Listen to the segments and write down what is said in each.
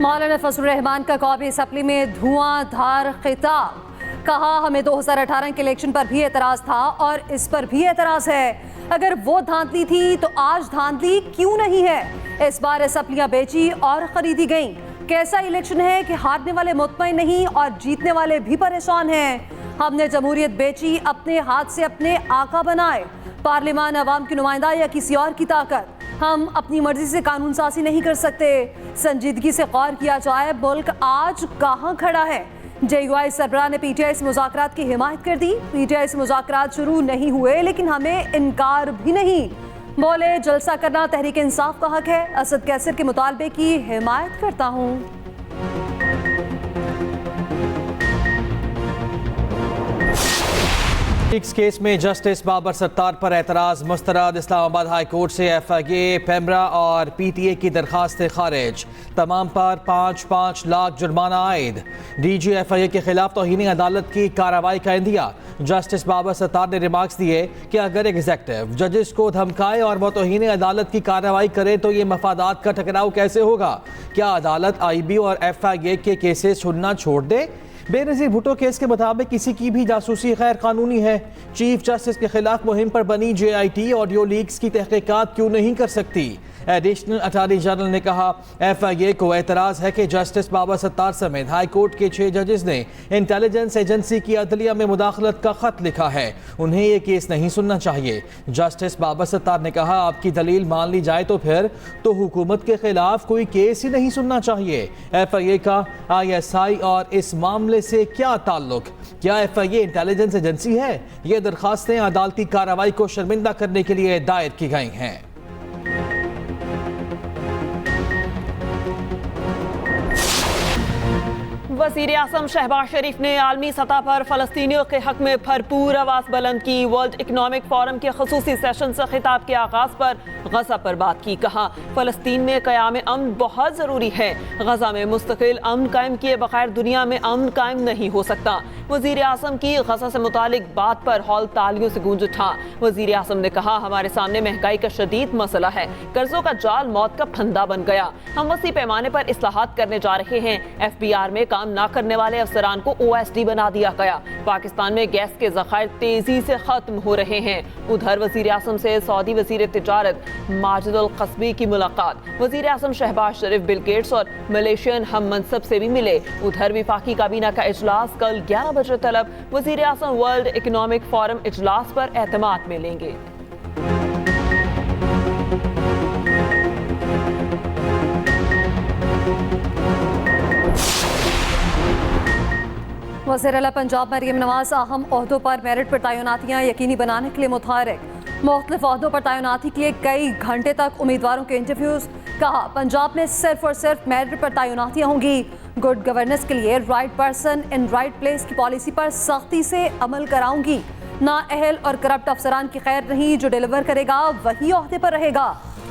मौलाना फजलुर रहमान का कौमी असम्बली में धुआंधार खिताब। कहा हमें 2018 के इलेक्शन पर भी एतराज़ था और इस पर भी एतराज़ है। अगर वो धांधली थी तो आज धांधली क्यों नहीं है। इस बार असम्बलियाँ बेची और खरीदी गईं। कैसा इलेक्शन है कि हारने वाले मुतमईन नहीं और जीतने वाले भी परेशान हैं। हमने जमहूरियत बेची, अपने हाथ से अपने आका बनाए। पार्लियामान अवाम की नुमाइंदा या किसी और की ताकत। हम अपनी मर्जी से कानून साजी नहीं कर सकते। संजीदगी से गौर किया जाए मुल्क आज कहाँ खड़ा है। JUI सरबराह ने PTI से मुज़ाकरात की हिमायत कर दी। PTI से मुज़ाकरात शुरू नहीं हुए लेकिन हमें इनकार भी नहीं। बोले जलसा करना तहरीक इंसाफ का हक है। असद कैसर के मुतालबे की हिमायत करता हूँ। इस केस में जस्टिस बाबर सत्तार पर एतराज़ मुस्तरद। इस्लामाबाद हाई कोर्ट से FIA, पेमरा और PTA की दरखास्तें खारिज। तमाम पर 5-5 लाख जुर्माना आयद। DG FIA के खिलाफ तौहीन अदालत की कार्रवाई का इंदिया। जस्टिस बाबर सत्तार ने रिमार्क्स दिए कि अगर एग्जेक्टिव जजेस को धमकाए और वह तौहीन अदालत की कार्रवाई करे तो ये मफादात का टकराव कैसे होगा। क्या अदालत IB और FIA के केसेस सुनना छोड़ दे। बेनज़ीर भुट्टो केस के मुताबिक किसी की भी जासूसी गैर कानूनी है। चीफ जस्टिस के खिलाफ मुहिम पर बनी JIT ऑडियो लीक्स की तहकीकात क्यों नहीं कर सकती। एडिशनल अटॉर्नी जनरल ने कहा FIA को एतराज़ है कि जस्टिस बाबर सत्तार समेत हाई कोर्ट के 6 जजेस ने इंटेलिजेंस एजेंसी की अदलिया में मुदाखलत का खत लिखा है। उन्हें ये केस नहीं सुनना चाहिए। जस्टिस बाबर सत्तार ने कहा आपकी दलील मान ली जाए तो फिर तो हुकूमत के खिलाफ कोई केस ही नहीं सुनना चाहिए। FIA का ISI और इस मामले से क्या ताल्लुक। क्या FIA इंटेलिजेंस एजेंसी है। ये दरखास्तें अदालती कार्रवाई को शर्मिंदा करने के लिए दायर की गई हैं। वज़ीर आज़म शहबाज शरीफ ने आलमी सतह पर फ़लस्तीनियों के हक में भरपूर आवाज़ बुलंद की। वर्ल्ड इकनॉमिक फोरम के ख़ुसूसी सेशन से खिताब के आगाज़ पर गज़ा पर बात की। कहा फ़लस्तीन में क़याम अमन बहुत ज़रूरी है। गज़ा में मुस्तकिल अमन कायम किए बगैर दुनिया में अमन कायम नहीं हो सकता। वज़ीर आज़म की गज़ा से मुतालिक बात पर हॉल तालियों से गूंज उठा। वज़ीर आज़म ने कहा हमारे सामने महंगाई का शदीद मसला है। कर्जों का जाल मौत का फंदा बन गया। हम वसी पैमाने पर इस्लाहात करने जा रहे हैं। FBR में काम ना करने वाले अफसरान को OSD बना दिया गया। पाकिस्तान में गैस के ज़खायर तेजी से खत्म हो रहे हैं। उधर वज़ीर आज़म से सऊदी वज़ीर तिजारत माजिद अल क़स्बी की मुलाकात। वज़ीर आज़म शहबाज शरीफ बिल गेट्स और मलेशियन हम मनसब से भी मिले। उधर विफाकी काबीना का इजलास कल 11 बजे तलब। वज़ीर आज़म वर्ल्ड इकनॉमिक फोरम इजलास पर एतमाद में लेंगे। वज़ीर आला पंजाब मरीम नवाज अहम ओहदों पर मेरिट पर तैनातियाँ यकीनी बनाने के लिए मुतहरिक। मुख्तलिफ ओहदों पर तैनाती के लिए कई घंटे तक उम्मीदवारों के इंटरव्यूज़। कहा पंजाब में सिर्फ और सिर्फ मेरिट पर तैनातियाँ होंगी। गुड गवर्नेंस के लिए right person in right place की पॉलिसी पर सख्ती से अमल कराऊंगी। नाअहल और करप्ट अफसरान की खैर नहीं, जो डिलीवर करेगा वही ओहदे पर रहेगा।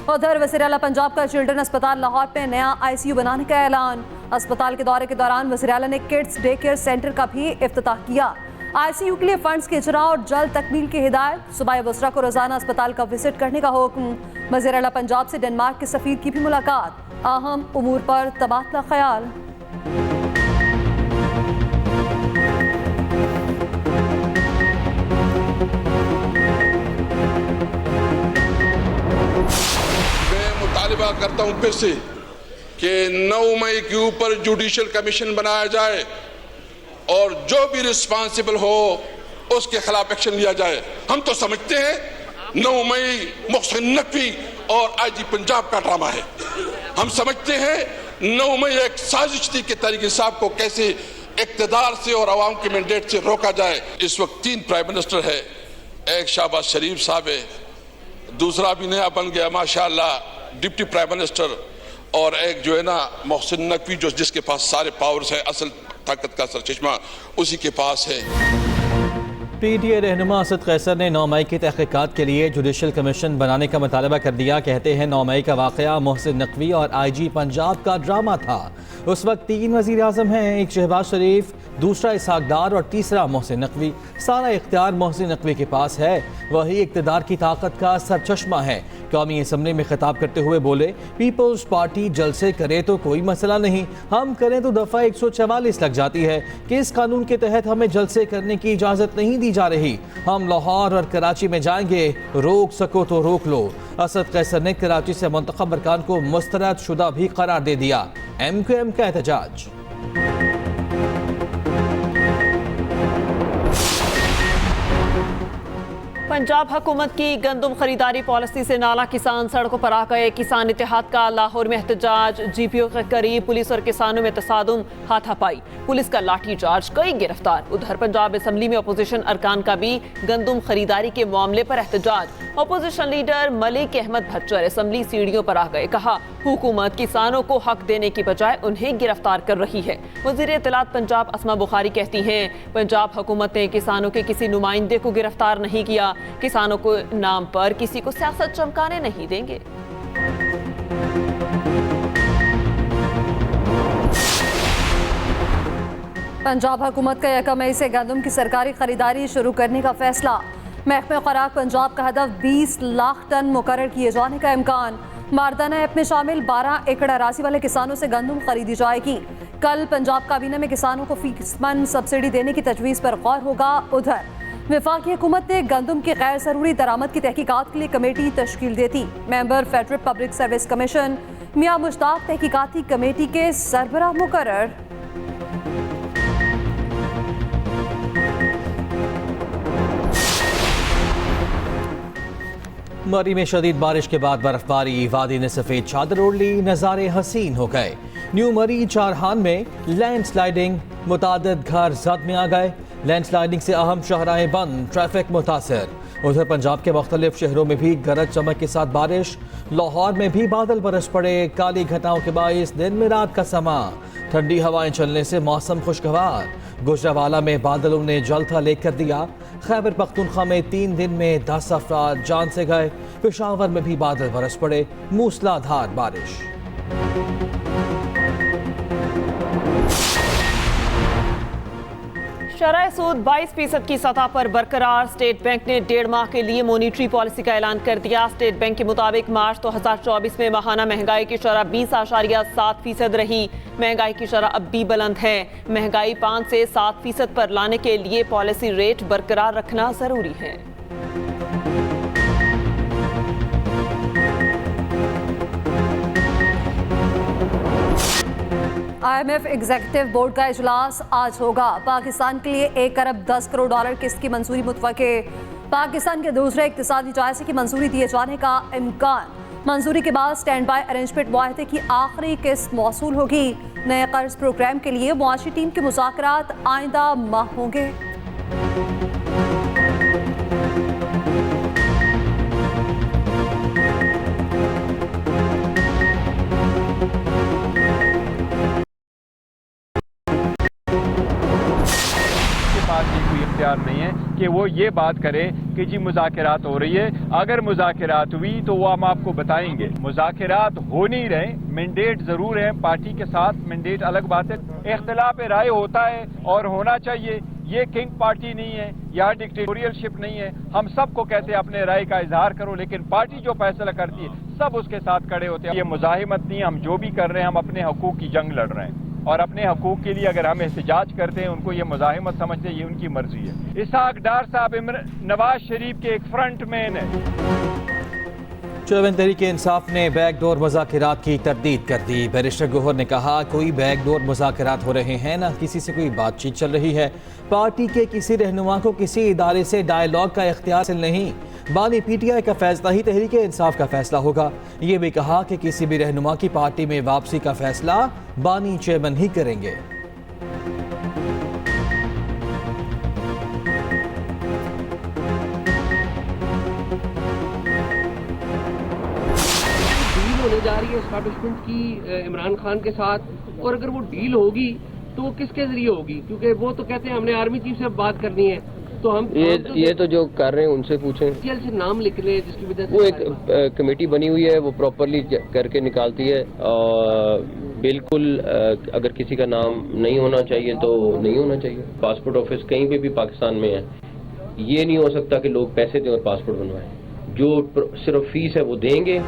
उधर वज़ीर आला पंजाब का चिल्ड्रन अस्पताल लाहौर में नया ICU बनाने का ऐलान। अस्पताल के दौरे के दौरान वज़ीर आला ने किड्स डे केयर सेंटर का भी इफ्तिताह किया। ICU के लिए फंड्स के इजरा और जल्द तकमील की हिदायत। सुबह वुसरा को रोजाना अस्पताल का विजिट करने का हुक्म। वज़ीर आला पंजाब से डेनमार्क के सफीर की भी मुलाकात। अहम उमूर पर तबादला ख्याल। मुतालिबा करता हूं फिर से कि 9 मई के ऊपर जुडिशल कमीशन बनाया जाए और जो भी रिस्पांसिबल हो उसके खिलाफ एक्शन लिया जाए। हम तो समझते हैं 9 मई मोहसिन नकवी और IG पंजाब का ड्रामा है। हम समझते हैं 9 मई एक साजिश थी कि तहरीक इंसाफ को कैसे इक़्तिदार से और अवाम के मैंडेट से रोका जाए। इस वक्त 3 प्राइम मिनिस्टर है। एक शहबाज शरीफ साहब है, दूसरा भी नया बन गया माशाअल्लाह डिप्टी प्राइम मिनिस्टर, और एक जो है ना मोहसिन नकवी जो जिसके पास सारे पावर्स हैं, असल ताकत का सरचश्मा उसी के पास है। PTA रहनुमा असद कैसर ने 9 मई की तहकीकात के लिए जुडिशल कमीशन बनाने का मुतालबा कर दिया। कहते हैं 9 मई का वाक़या मोहसिन नकवी और IG पंजाब का ड्रामा था। उस वक्त 3 वज़ीर आज़म हैं, एक शहबाज शरीफ, दूसरा इसहाक डार और तीसरा मोहसिन नकवी। सारा इख्तियार मोहसिन नकवी के पास है, वही इक़्तिदार की ताकत का सरचश्मा है। कौमी असम्बली में खिताब करते हुए बोले, पीपल्स पार्टी जलसे करे तो कोई मसला नहीं, हम करें तो दफ़ा 144 लग जाती है कि इस कानून के तहत हमें जलसे करने की इजाज़त नहीं दी जा रही। हम लाहौर और कराची में जाएंगे, रोक सको तो रोक लो। असद कैसर ने कराची से मुंतखब अरकान को मुस्तरद शुदा भी करार दे दिया। MQM का एहतजाज। पंजाब हुकूमत की गंदम खरीदारी पॉलिसी से नाला किसान सड़कों पर आ गए। किसान इत्तेहाद का लाहौर में एहतजाज। GPO के करीब पुलिस और किसानों में तसादुम, हाथापाई, पुलिस का लाठी चार्ज, कई गिरफ्तार। उधर पंजाब असम्बली में अपोजिशन अरकान का भी गंदम खरीदारी के मामले पर एहतजाज। Opposition leader Malik Ahmad Bhachar assembly सीढ़ियों पर आ गए। कहा, हुकूमत किसानों को हक देने की बजाय उन्हें गिरफ्तार कर रही है। वज़ीर इत्तलात पंजाब अस्मा बुखारी कहती हैं, पंजाब हुकूमत ने किसानों के किसी नुमाइंदे को गिरफ्तार नहीं किया, किसानों को नाम पर किसी को सियासत चमकाने नहीं देंगे। पंजाब हुकूमत का 1 मई से गंदम की सरकारी खरीदारी शुरू करने का फैसला। महकमे खुराक पंजाब का हदफ 20 लाख टन मुकर्रर किए जाने का इम्कान। मारदाना ऐप में शामिल 12 एकड़ अराजी वाले किसानों से गंदम खरीदी जाएगी। कल पंजाब काबीना में किसानों को फीसमन सब्सिडी देने की तजवीज़ पर गौर होगा। उधर वफाकी हुकूमत ने गंदम की गैर ज़रूरी दरामद की तहकीकात के लिए कमेटी तश्कील देती। Member federal public service commission मियां मुश्ताक तहकीकाती कमेटी के सरबराह मुकर्रर। मरी में शदीद बारिश के बाद बर्फबारी, वादी ने सफेद चादर ओढ़ ली, नज़ारे हसीन हो गए। न्यू मरी चारहान में लैंडस्लाइडिंग, मुतादिद घर जद में आ गए। लैंडस्लाइडिंग से अहम शहराएं बंद, ट्रैफिक मुतासर। उधर पंजाब के मुख्तलिफ शहरों में भी गरज चमक के साथ बारिश। लाहौर में भी बादल बरस पड़े। काली घटाओं के बाइस दिन में रात का समा, ठंडी हवाएं चलने से मौसम खुशगवार। गुजरावाला में बादलों ने जलथा लेक कर दिया। खैबर पख्तूनख्वा में 3 दिन में 10 अफराद जान से गए। पेशावर में भी बादल बरस पड़े, मूसलाधार बारिश। शरह सूद 22% की सतह पर बरकरार। स्टेट बैंक ने 1.5 माह के लिए मॉनिटरी पॉलिसी का ऐलान कर दिया। स्टेट बैंक के मुताबिक मार्च 2024 में माहाना महंगाई की शरह 20.7% रही। महंगाई की शरह अब भी बुलंद है। महंगाई 5 से 7% पर लाने के लिए पॉलिसी रेट बरकरार रखना जरूरी है। IMF एग्जीक्यूटिव बोर्ड का इजलास आज होगा। पाकिस्तान के लिए 1 अरब 10 करोड़ डॉलर किस्त की मंजूरी मुतवक्के। पाकिस्तान के दूसरे इक्तिसादी जायजे की मंजूरी दिए जाने का इम्कान। मंजूरी के बाद स्टैंड बाय अरेंजमेंट मुआहदे की आखिरी किस्त मौसूल होगी। नए कर्ज प्रोग्राम के लिए मुआशी टीम के मुज़ाकरात आइंदा माह होंगे। नहीं है कि वो ये बात करे कि जी मुज़ाकरात हो रही है। अगर मुज़ाकरात हुई तो वो हम आपको बताएंगे। मुज़ाकरात हो नहीं रहे, मैंडेट जरूर है पार्टी के साथ, मैंडेट अलग बात है। इख्तिलाफ राय होता है और होना चाहिए। ये किंग पार्टी नहीं है, यहाँ डिक्टेटोरियलशिप नहीं है। हम सबको कहते हैं अपने राय का इजहार करो, लेकिन पार्टी जो फैसला करती है सब उसके साथ खड़े होते हैं। ये मुजाहिमत नहीं, हम जो भी कर रहे हैं हम अपने हकूक की जंग लड़ रहे हैं और अपने हकूक के लिए अगर हम एहतजाज करते हैं उनको ये मुजाहिमत समझते हैं, ये उनकी मर्जी है। इसहाक डार साहब नवाज शरीफ के एक फ्रंट मैन है। चौवन तहरीक इंसाफ ने बैकडोर मुज़ाकरात की तरदीद कर दी। बैरिस्टर गोहर ने कहा, कोई बैकडोर मुज़ाकरात हो रहे हैं, ना किसी से कोई बातचीत चल रही है। पार्टी के किसी रहनुमा को किसी इदारे से डायलॉग का इख्तियार हासिल नहीं। बानी PTI का फैसला ही तहरीक इंसाफ का फैसला होगा। ये भी कहा कि किसी भी रहनुमा की पार्टी में वापसी का फैसला बानी चेयरमैन ही करेंगे। होने जा रही है एस्टैब्लिशमेंट की इमरान खान के साथ, और अगर वो डील होगी तो किसके जरिए होगी? क्योंकि वो तो कहते हैं हमने आर्मी चीफ से बात करनी है, तो हम ये तो जो कर रहे हैं उनसे पूछें। जेल से नाम लिख ले, जिसकी वजह से वो एक कमेटी बनी हुई है, वो प्रॉपरली करके निकालती है। और बिल्कुल अगर किसी का नाम नहीं होना चाहिए तो नहीं होना चाहिए। पासपोर्ट ऑफिस कहीं पे भी पाकिस्तान में है, ये नहीं हो सकता कि लोग पैसे दें और पासपोर्ट बनवाएं। जो सिर्फ फीस है वो देंगे।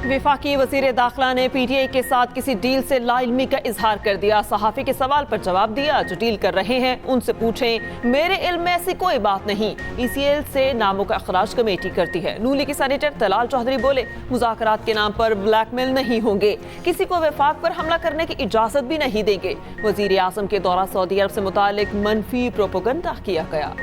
वफाकी वजीर दाखिला ने PTI के साथ किसी डील से लाइलमी का इजहार कर दिया। सहाफ़ी के सवाल पर जवाब दिया, जो डील कर रहे हैं उनसे पूछें, मेरे इल्म में ऐसी कोई बात नहीं। ECL से नामों का अखराज कमेटी करती है। नूली के सेनेटर तलाल चौधरी बोले, मुज़ाकरात के नाम पर ब्लैकमेल नहीं होंगे, किसी को वफाक पर हमला करने की इजाजत भी नहीं देंगे। वजीर आज़म के दौरा सऊदी अरब से मुतालिक मनफी प्रोपेगेंडा किया गया।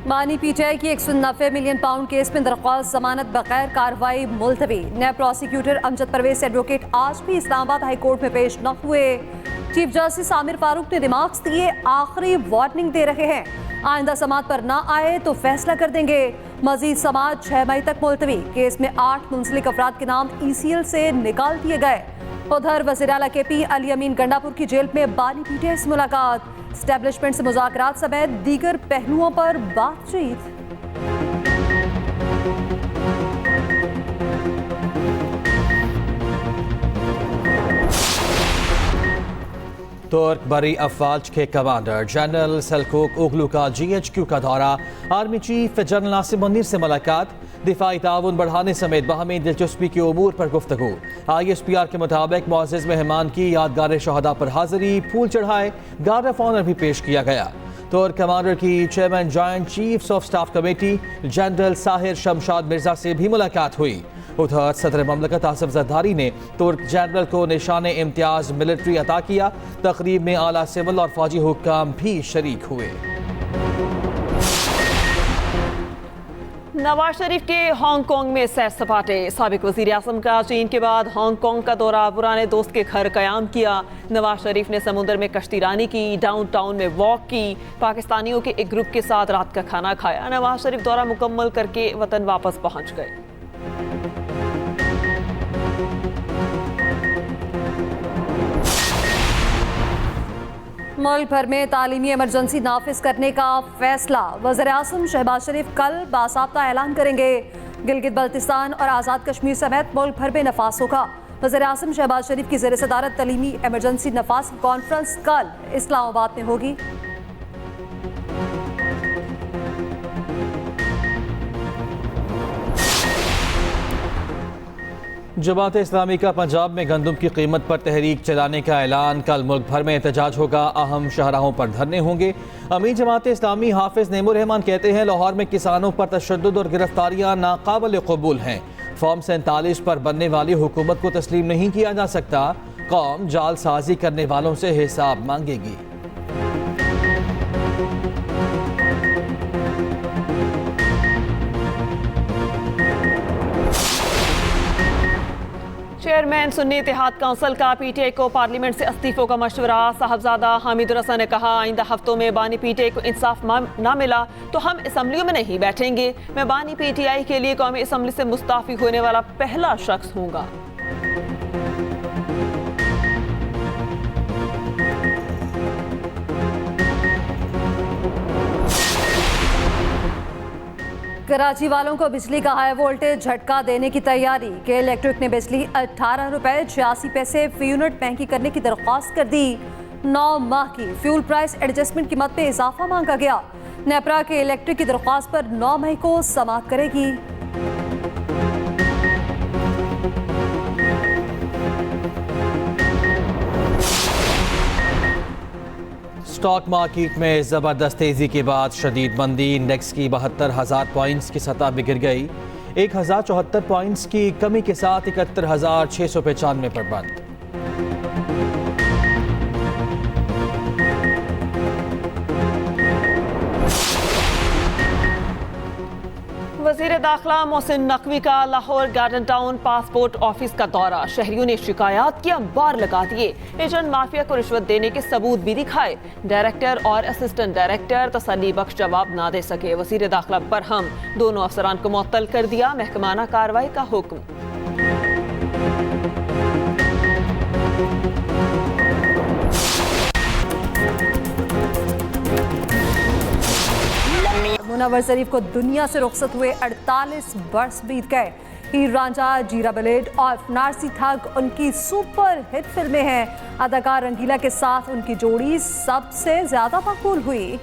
बानी PTI की 190 मिलियन पाउंड केस में दरख्वास्त जमानत बगैर कार्रवाई मुलतवी। नए प्रोसिक्यूटर अमजद परवेज एडवोकेट आज भी इस्लामाबाद हाई कोर्ट में पेश न हुए। चीफ जस्टिस आमिर फारूक ने रिमार्क्स दिए, आखिरी वार्निंग दे रहे हैं, आइंदा समाअत पर ना आए तो फैसला कर देंगे। मजीद समाअत 6 मई तक मुलतवी। केस में 8 मुंसलिक अफराद के नाम ECL से निकाल दिए गए। उधर वज़ीर आला KP अली अमीन गंडापुर की जेल में बानी PTI से मुलाकात, एस्टेब्लिशमेंट से मुज़ाकरात समेत दीगर पहलुओं पर बातचीत। तुर्क बरी अफवाज के कमांडर जनरल सलकूक उगलू का GHQ का दौरा, army chief general Nasir Munir से मुलाकात, दिफाई ताउन बढ़ाने समेत बाहमी दिलचस्पी के उमूर पर गुफ्तगू। ISPR के मुताबिक मुअज़्ज़ज़ मेहमान की यादगार शहदा पर हाजिरी, फूल चढ़ाए, गार्ड ऑफ ऑनर भी पेश किया गया। तुर्क कमांडर की chairman joint chiefs of staff committee general Sahir Shamshad Mirza से भी मुलाकात हुई। उधर सदर ममलकत आसिफ जरदारी ने तुर्क जनरल को निशान इम्तियाज मिलिट्री अता किया। तकरीब में आला सिविल और फौजी हुक्काम भी शरीक हुए। नवाज शरीफ के हांगकांग में सैर सपाटे। साबिक वजीर आज़म का चीन के बाद हांगकांग का दौरा, पुराने दोस्त के घर कयाम किया। नवाज शरीफ ने समुद्र में कश्तीरानी की, डाउनटाउन में वॉक की, पाकिस्तानियों के एक ग्रुप के साथ रात का खाना खाया। नवाज शरीफ दौरा मुकम्मल करके वतन वापस पहुंच गए। मुल्क भर में तालीमी इमरजेंसी नाफिज करने का फैसला। वज़ीर आज़म शहबाज शरीफ कल बासाब्ता ऐलान करेंगे। गिलगित बल्तिस्तान और आज़ाद कश्मीर समेत मुल्क भर में नफास होगा। वज़ीर आज़म शहबाज शरीफ की ज़ेर सदारत तालीमी इमरजेंसी नफास कॉन्फ्रेंस कल इस्लामाबाद में होगी। जमात इस्लामी का पंजाब में गंदम की कीमत पर तहरीक चलाने का ऐलान। कल मुल्क भर में एहतजाज होगा, अहम शाहराहों पर धरने होंगे। अमीर जमात इस्लामी हाफिज नेमुर रहमान कहते हैं, लाहौर में किसानों पर तशद्दुद और गिरफ्तारियां नाकाबिल कबूल हैं। फॉर्म 47 पर बनने वाली हुकूमत को तस्लीम नहीं किया जा सकता। कौम जालसाजी करने वालों से हिसाब मांगेगी। चेयरमैन सुन्नी इत्तेहाद काउंसिल का PTI को पार्लियामेंट से इस्तीफों का मशवरा। साहबजादा हामिदुर रसा ने कहा, आइंदा हफ्तों में बानी PTI को इंसाफ ना मिला तो हम असम्बलियों में नहीं बैठेंगे। मैं बानी PTI के लिए कौमी असम्बली से मुस्ताफी होने वाला पहला शख्स हूँगा। कराची वालों को बिजली का हाई वोल्टेज झटका देने की तैयारी। के इलेक्ट्रिक ने बिजली 18 रुपए 86 पैसे फी यूनिट महंगी करने की दरख्वास्त कर दी। 9 माह की फ्यूल प्राइस एडजस्टमेंट कीमत में इजाफा मांगा गया। नेपरा के इलेक्ट्रिक की दरख्वास्त पर 9 मई को समाअत करेगी। स्टॉक मार्केट में जबरदस्त तेजी के बाद शदीद मंदी। इंडेक्स की 72,000 पॉइंट्स की सतह भी गिर गई। 1,074 पॉइंट्स की कमी के साथ 71,695 पर बंद। वज़ीर दाखिला मोहसिन नकवी का Lahore garden town passport office का दौरा। शहरियों ने शिकायत की अंबार लगा दिए। एजेंट माफिया को रिश्वत देने के सबूत भी दिखाए। डायरेक्टर और असिस्टेंट डायरेक्टर तसल्ली बख्श जवाब ना दे सके। वज़ीर दाखिला बरहम, दोनों अफसरान को मुअत्तल कर दिया। महकमाना कार्रवाई का हुक्म। मुनव्वर शरीफ को दुनिया से रुखसत हुए 48 वर्ष बीत गए। हीर रांझा, जीरा बुलेट और नारसी ठग उनकी सुपर हिट फिल्में हैं। अदाकार रंगीला के साथ उनकी जोड़ी सबसे ज्यादा मकबूल हुई।